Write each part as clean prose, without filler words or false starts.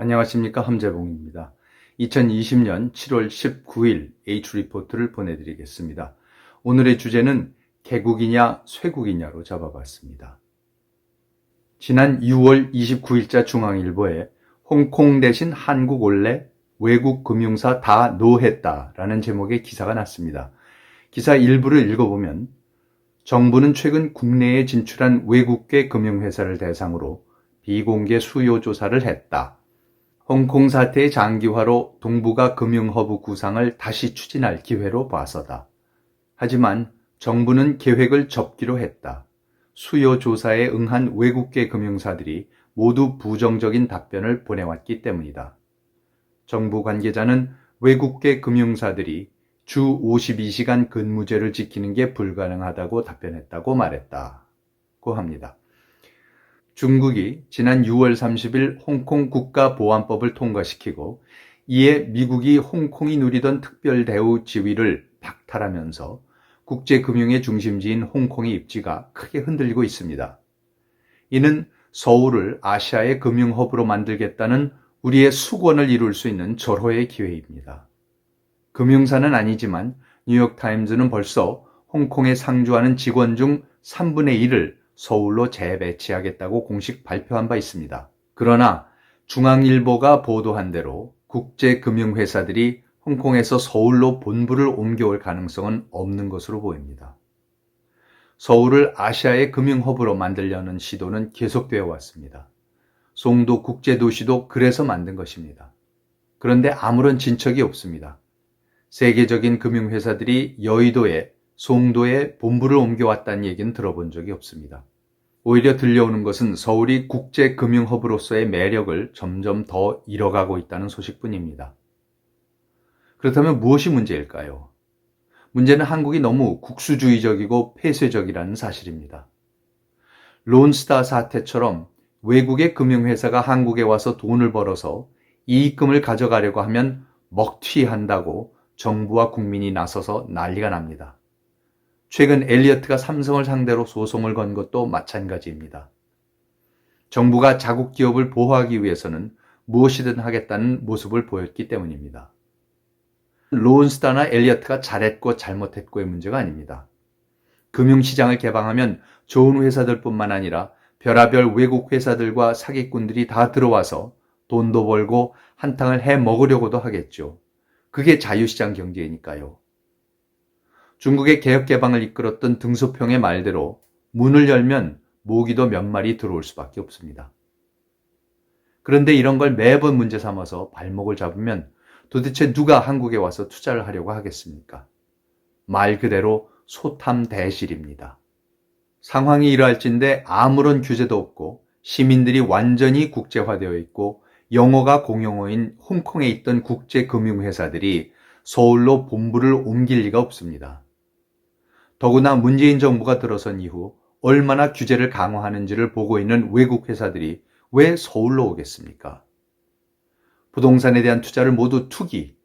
안녕하십니까, 함재봉입니다. 2020년 7월 19일 H리포트를 보내드리겠습니다. 오늘의 주제는 개국이냐 쇄국이냐로 잡아봤습니다. 지난 6월 29일자 중앙일보에 홍콩 대신 한국 올래 외국 금융사 다 노했다라는 제목의 기사가 났습니다. 기사 일부를 읽어보면 정부는 최근 국내에 진출한 외국계 금융회사를 대상으로 비공개 수요 조사를 했다. 홍콩 사태의 장기화로 동북아 금융허브 구상을 다시 추진할 기회로 봐서다. 하지만 정부는 계획을 접기로 했다. 수요 조사에 응한 외국계 금융사들이 모두 부정적인 답변을 보내왔기 때문이다. 정부 관계자는 외국계 금융사들이 주 52시간 근무제를 지키는 게 불가능하다고 답변했다고 말했다고 합니다. 중국이 지난 6월 30일 홍콩 국가보안법을 통과시키고 이에 미국이 홍콩이 누리던 특별 대우 지위를 박탈하면서 국제금융의 중심지인 홍콩의 입지가 크게 흔들리고 있습니다. 이는 서울을 아시아의 금융허브로 만들겠다는 우리의 숙원을 이룰 수 있는 절호의 기회입니다. 금융사는 아니지만 뉴욕타임즈는 벌써 홍콩에 상주하는 직원 중 3분의 1을 서울로 재배치하겠다고 공식 발표한 바 있습니다. 그러나 중앙일보가 보도한 대로 국제금융회사들이 홍콩에서 서울로 본부를 옮겨올 가능성은 없는 것으로 보입니다. 서울을 아시아의 금융허브로 만들려는 시도는 계속되어 왔습니다. 송도 국제도시도 그래서 만든 것입니다. 그런데 아무런 진척이 없습니다. 세계적인 금융회사들이 여의도에 송도에 본부를 옮겨왔다는 얘기는 들어본 적이 없습니다. 오히려 들려오는 것은 서울이 국제금융허브로서의 매력을 점점 더 잃어가고 있다는 소식뿐입니다. 그렇다면 무엇이 문제일까요? 문제는 한국이 너무 국수주의적이고 폐쇄적이라는 사실입니다. 론스타 사태처럼 외국의 금융회사가 한국에 와서 돈을 벌어서 이익금을 가져가려고 하면 먹튀한다고 정부와 국민이 나서서 난리가 납니다. 최근 엘리어트가 삼성을 상대로 소송을 건 것도 마찬가지입니다. 정부가 자국 기업을 보호하기 위해서는 무엇이든 하겠다는 모습을 보였기 때문입니다. 론스타나 엘리어트가 잘했고 잘못했고의 문제가 아닙니다. 금융시장을 개방하면 좋은 회사들뿐만 아니라 별의별 외국 회사들과 사기꾼들이 다 들어와서 돈도 벌고 한탕을 해 먹으려고도 하겠죠. 그게 자유시장 경제니까요. 중국의 개혁 개방을 이끌었던 등소평의 말대로 문을 열면 모기도 몇 마리 들어올 수밖에 없습니다. 그런데 이런 걸 매번 문제 삼아서 발목을 잡으면 도대체 누가 한국에 와서 투자를 하려고 하겠습니까? 말 그대로 소탐대실입니다. 상황이 이러할진데 아무런 규제도 없고 시민들이 완전히 국제화되어 있고 영어가 공용어인 홍콩에 있던 국제금융회사들이 서울로 본부를 옮길 리가 없습니다. 더구나 문재인 정부가 들어선 이후 얼마나 규제를 강화하는지를 보고 있는 외국 회사들이 왜 서울로 오겠습니까? 부동산에 대한 투자를 모두 투기,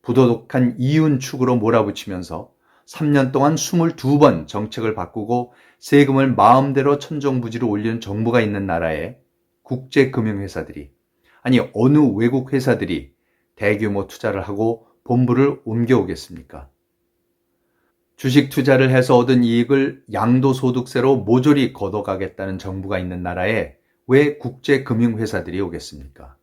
부도덕한 이윤축으로 몰아붙이면서 3년 동안 22번 정책을 바꾸고 세금을 마음대로 천정부지로 올리는 정부가 있는 나라에 국제금융회사들이, 아니 어느 외국 회사들이 대규모 투자를 하고 본부를 옮겨오겠습니까? 주식 투자를 해서 얻은 이익을 양도소득세로 모조리 걷어가겠다는 정부가 있는 나라에 왜 국제금융회사들이 오겠습니까?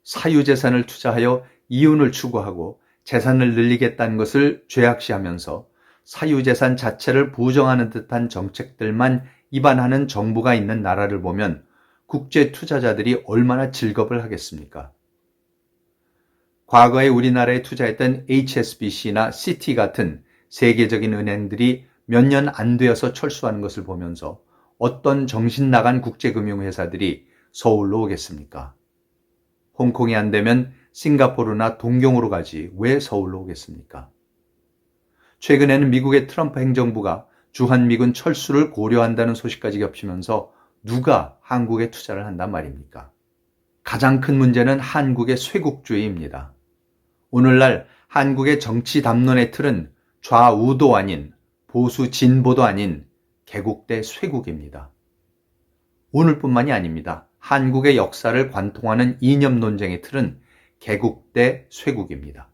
사유재산을 투자하여 이윤을 추구하고 재산을 늘리겠다는 것을 죄악시하면서 사유재산 자체를 부정하는 듯한 정책들만 입안하는 정부가 있는 나라를 보면 국제 투자자들이 얼마나 즐겁을 하겠습니까? 과거에 우리나라에 투자했던 HSBC나 시티 같은 세계적인 은행들이 몇 년 안 되어서 철수하는 것을 보면서 어떤 정신 나간 국제금융회사들이 서울로 오겠습니까? 홍콩이 안 되면 싱가포르나 동경으로 가지 왜 서울로 오겠습니까? 최근에는 미국의 트럼프 행정부가 주한미군 철수를 고려한다는 소식까지 겹치면서 누가 한국에 투자를 한단 말입니까? 가장 큰 문제는 한국의 쇄국주의입니다. 오늘날 한국의 정치 담론의 틀은 좌우도 아닌 보수 진보도 아닌 개국 대 쇄국입니다. 오늘뿐만이 아닙니다. 한국의 역사를 관통하는 이념 논쟁의 틀은 개국 대 쇄국입니다.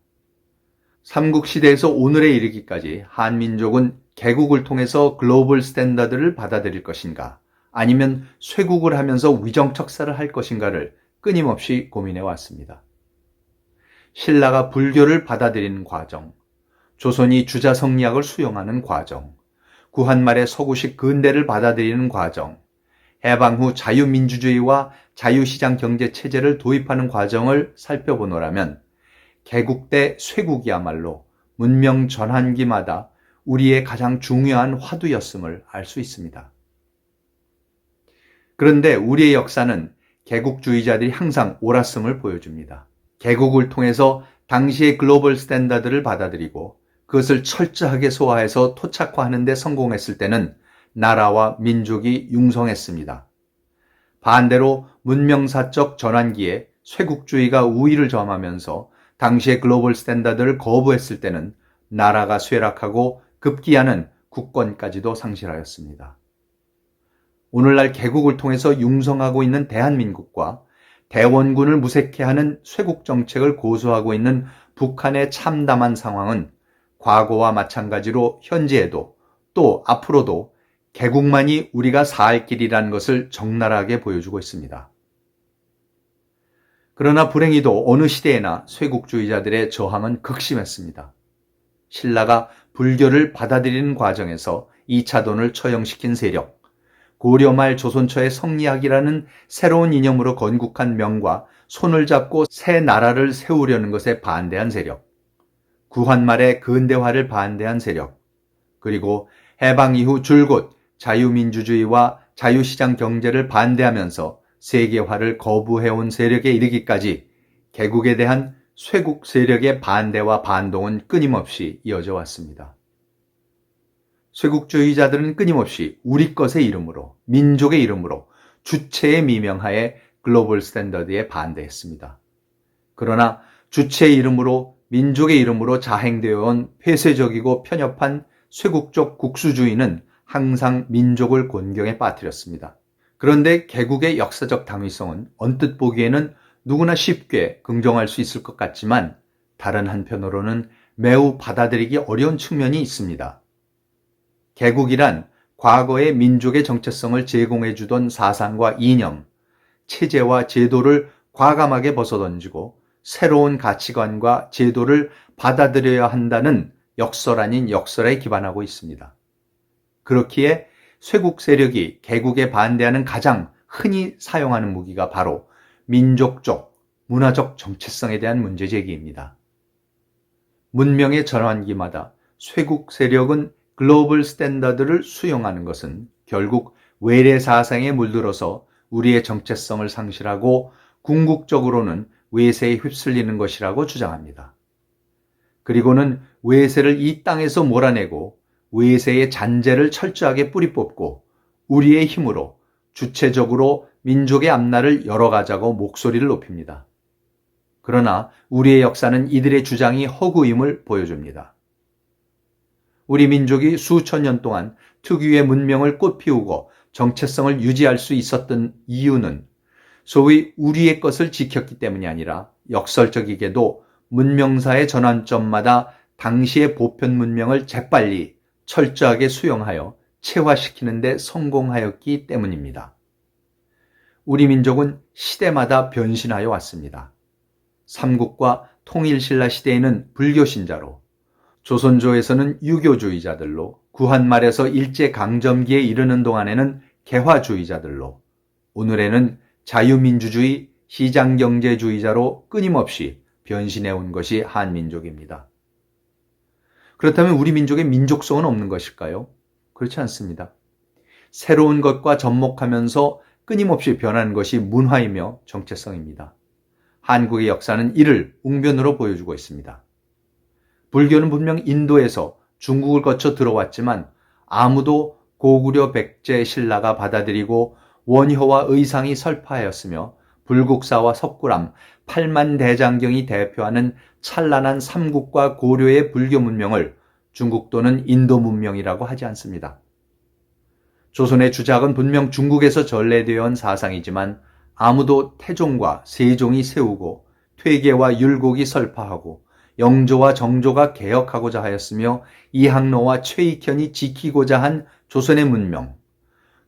삼국시대에서 오늘에 이르기까지 한민족은 개국을 통해서 글로벌 스탠다드를 받아들일 것인가, 아니면 쇄국을 하면서 위정척사를 할 것인가를 끊임없이 고민해 왔습니다. 신라가 불교를 받아들이는 과정, 조선이 주자성리학을 수용하는 과정, 구한말의 서구식 근대를 받아들이는 과정, 해방 후 자유민주주의와 자유시장 경제체제를 도입하는 과정을 살펴보노라면 개국 대 쇄국이야말로 문명 전환기마다 우리의 가장 중요한 화두였음을 알 수 있습니다. 그런데 우리의 역사는 개국주의자들이 항상 옳았음을 보여줍니다. 개국을 통해서 당시의 글로벌 스탠다드를 받아들이고 그것을 철저하게 소화해서 토착화하는 데 성공했을 때는 나라와 민족이 융성했습니다. 반대로 문명사적 전환기에 쇄국주의가 우위를 점하면서 당시의 글로벌 스탠다드를 거부했을 때는 나라가 쇠락하고 급기야는 국권까지도 상실하였습니다. 오늘날 개국을 통해서 융성하고 있는 대한민국과 대원군을 무색해하는 쇄국 정책을 고수하고 있는 북한의 참담한 상황은 과거와 마찬가지로 현재에도 또 앞으로도 개국만이 우리가 살 길이라는 것을 적나라하게 보여주고 있습니다. 그러나 불행히도 어느 시대에나 쇄국주의자들의 저항은 극심했습니다. 신라가 불교를 받아들이는 과정에서 2차돈을 처형시킨 세력, 고려 말 조선 초의 성리학이라는 새로운 이념으로 건국한 명과 손을 잡고 새 나라를 세우려는 것에 반대한 세력, 구한 말의 근대화를 반대한 세력, 그리고 해방 이후 줄곧 자유민주주의와 자유시장 경제를 반대하면서 세계화를 거부해온 세력에 이르기까지 개국에 대한 쇄국 세력의 반대와 반동은 끊임없이 이어져 왔습니다. 쇄국주의자들은 끊임없이 우리 것의 이름으로, 민족의 이름으로, 주체의 미명하에 글로벌 스탠더드에 반대했습니다. 그러나 주체의 이름으로, 민족의 이름으로 자행되어 온 폐쇄적이고 편협한 쇄국적 국수주의는 항상 민족을 곤경에 빠뜨렸습니다. 그런데 개국의 역사적 당위성은 언뜻 보기에는 누구나 쉽게 긍정할 수 있을 것 같지만 다른 한편으로는 매우 받아들이기 어려운 측면이 있습니다. 개국이란 과거의 민족의 정체성을 제공해주던 사상과 이념, 체제와 제도를 과감하게 벗어던지고 새로운 가치관과 제도를 받아들여야 한다는 역설 아닌 역설에 기반하고 있습니다. 그렇기에 쇄국 세력이 개국에 반대하는 가장 흔히 사용하는 무기가 바로 민족적, 문화적 정체성에 대한 문제제기입니다. 문명의 전환기마다 쇄국 세력은 글로벌 스탠다드를 수용하는 것은 결국 외래 사상에 물들어서 우리의 정체성을 상실하고 궁극적으로는 외세에 휩쓸리는 것이라고 주장합니다. 그리고는 외세를 이 땅에서 몰아내고 외세의 잔재를 철저하게 뿌리 뽑고 우리의 힘으로 주체적으로 민족의 앞날을 열어가자고 목소리를 높입니다. 그러나 우리의 역사는 이들의 주장이 허구임을 보여줍니다. 우리 민족이 수천 년 동안 특유의 문명을 꽃피우고 정체성을 유지할 수 있었던 이유는 소위 우리의 것을 지켰기 때문이 아니라 역설적이게도 문명사의 전환점마다 당시의 보편 문명을 재빨리 철저하게 수용하여 체화시키는 데 성공하였기 때문입니다. 우리 민족은 시대마다 변신하여 왔습니다. 삼국과 통일신라 시대에는 불교신자로, 조선조에서는 유교주의자들로, 구한말에서 일제강점기에 이르는 동안에는 개화주의자들로, 오늘에는 자유민주주의, 시장경제주의자로 끊임없이 변신해온 것이 한민족입니다. 그렇다면 우리 민족의 민족성은 없는 것일까요? 그렇지 않습니다. 새로운 것과 접목하면서 끊임없이 변하는 것이 문화이며 정체성입니다. 한국의 역사는 이를 웅변으로 보여주고 있습니다. 불교는 분명 인도에서 중국을 거쳐 들어왔지만 아무도 고구려 백제 신라가 받아들이고 원효와 의상이 설파하였으며 불국사와 석굴암, 팔만대장경이 대표하는 찬란한 삼국과 고려의 불교 문명을 중국 또는 인도 문명이라고 하지 않습니다. 조선의 주작은 분명 중국에서 전래되어 온 사상이지만 아무도 태종과 세종이 세우고 퇴계와 율곡이 설파하고 영조와 정조가 개혁하고자 하였으며 이항로와 최익현이 지키고자 한 조선의 문명,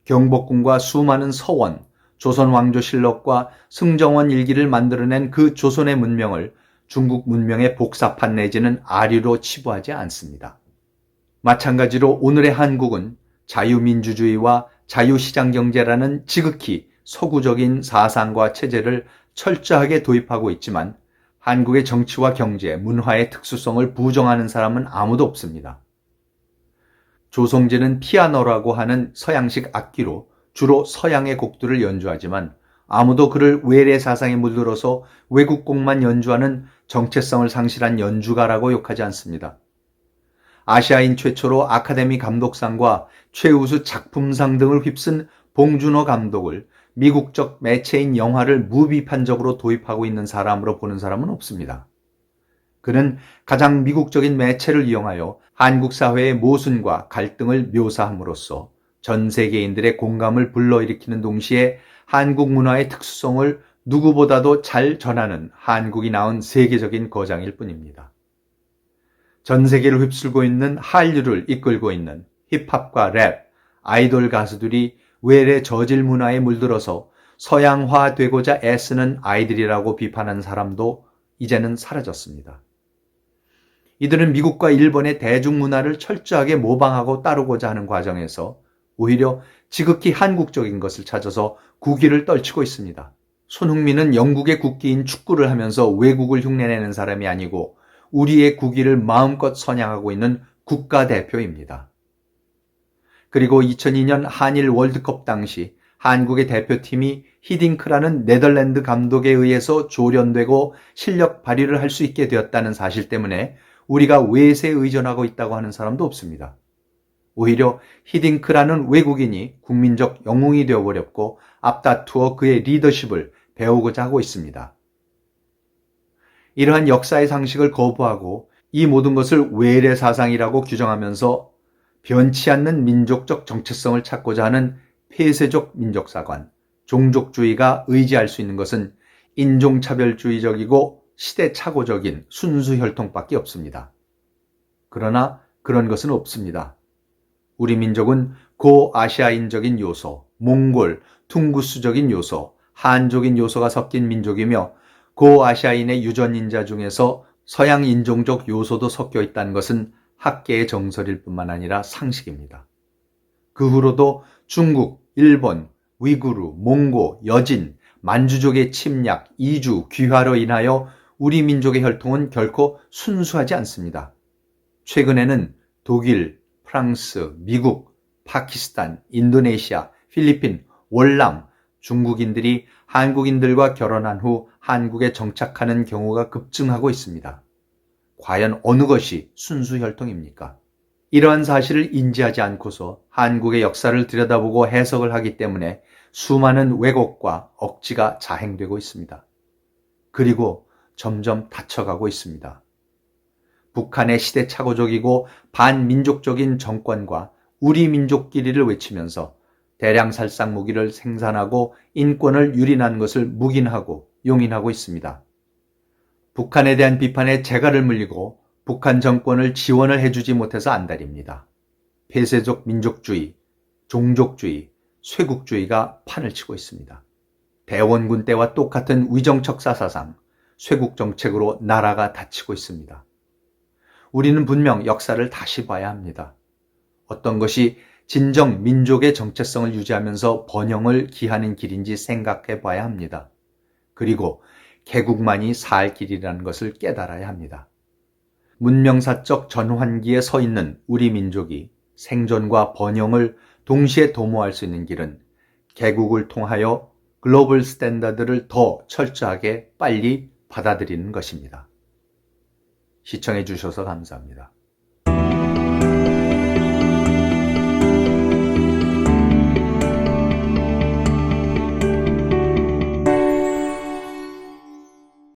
경복궁과 수많은 서원, 조선왕조실록과 승정원 일기를 만들어낸 그 조선의 문명을 중국 문명의 복사판 내지는 아류로 치부하지 않습니다. 마찬가지로 오늘의 한국은 자유민주주의와 자유시장경제라는 지극히 서구적인 사상과 체제를 철저하게 도입하고 있지만 한국의 정치와 경제, 문화의 특수성을 부정하는 사람은 아무도 없습니다. 조성진은 피아노라고 하는 서양식 악기로 주로 서양의 곡들을 연주하지만 아무도 그를 외래 사상에 물들어서 외국곡만 연주하는 정체성을 상실한 연주가라고 욕하지 않습니다. 아시아인 최초로 아카데미 감독상과 최우수 작품상 등을 휩쓴 봉준호 감독을 미국적 매체인 영화를 무비판적으로 도입하고 있는 사람으로 보는 사람은 없습니다. 그는 가장 미국적인 매체를 이용하여 한국 사회의 모순과 갈등을 묘사함으로써 전 세계인들의 공감을 불러일으키는 동시에 한국 문화의 특수성을 누구보다도 잘 전하는 한국이 낳은 세계적인 거장일 뿐입니다. 전 세계를 휩쓸고 있는 한류를 이끌고 있는 힙합과 랩, 아이돌 가수들이 외래 저질 문화에 물들어서 서양화되고자 애쓰는 아이들이라고 비판한 사람도 이제는 사라졌습니다. 이들은 미국과 일본의 대중문화를 철저하게 모방하고 따르고자 하는 과정에서 오히려 지극히 한국적인 것을 찾아서 국위를 떨치고 있습니다. 손흥민은 영국의 국기인 축구를 하면서 외국을 흉내내는 사람이 아니고 우리의 국위를 마음껏 선양하고 있는 국가대표입니다. 그리고 2002년 한일 월드컵 당시 한국의 대표팀이 히딩크라는 네덜란드 감독에 의해서 조련되고 실력 발휘를 할 수 있게 되었다는 사실 때문에 우리가 외세에 의존하고 있다고 하는 사람도 없습니다. 오히려 히딩크라는 외국인이 국민적 영웅이 되어버렸고 앞다투어 그의 리더십을 배우고자 하고 있습니다. 이러한 역사의 상식을 거부하고 이 모든 것을 외래 사상이라고 규정하면서 변치 않는 민족적 정체성을 찾고자 하는 폐쇄적 민족사관, 종족주의가 의지할 수 있는 것은 인종차별주의적이고 시대착오적인 순수혈통밖에 없습니다. 그러나 그런 것은 없습니다. 우리 민족은 고아시아인적인 요소, 몽골, 퉁구스적인 요소, 한족인 요소가 섞인 민족이며 고아시아인의 유전인자 중에서 서양 인종적 요소도 섞여 있다는 것은 학계의 정설일 뿐만 아니라 상식입니다. 그 후로도 중국, 일본, 위구르, 몽고, 여진, 만주족의 침략, 이주, 귀화로 인하여 우리 민족의 혈통은 결코 순수하지 않습니다. 최근에는 독일, 프랑스, 미국, 파키스탄, 인도네시아, 필리핀, 월남, 중국인들이 한국인들과 결혼한 후 한국에 정착하는 경우가 급증하고 있습니다. 과연 어느 것이 순수 혈통입니까? 이러한 사실을 인지하지 않고서 한국의 역사를 들여다보고 해석을 하기 때문에 수많은 왜곡과 억지가 자행되고 있습니다. 그리고 점점 닫혀가고 있습니다. 북한의 시대착오적이고 반민족적인 정권과 우리 민족끼리를 외치면서 대량 살상 무기를 생산하고 인권을 유린한 것을 묵인하고 용인하고 있습니다. 북한에 대한 비판에 재갈을 물리고 북한 정권을 지원을 해주지 못해서 안달입니다. 폐쇄적 민족주의, 종족주의, 쇄국주의가 판을 치고 있습니다. 대원군 때와 똑같은 위정척사 사상, 쇄국 정책으로 나라가 닫히고 있습니다. 우리는 분명 역사를 다시 봐야 합니다. 어떤 것이 진정 민족의 정체성을 유지하면서 번영을 기하는 길인지 생각해 봐야 합니다. 그리고 개국만이 살 길이라는 것을 깨달아야 합니다. 문명사적 전환기에 서 있는 우리 민족이 생존과 번영을 동시에 도모할 수 있는 길은 개국을 통하여 글로벌 스탠다드를 더 철저하게 빨리 받아들이는 것입니다. 시청해 주셔서 감사합니다.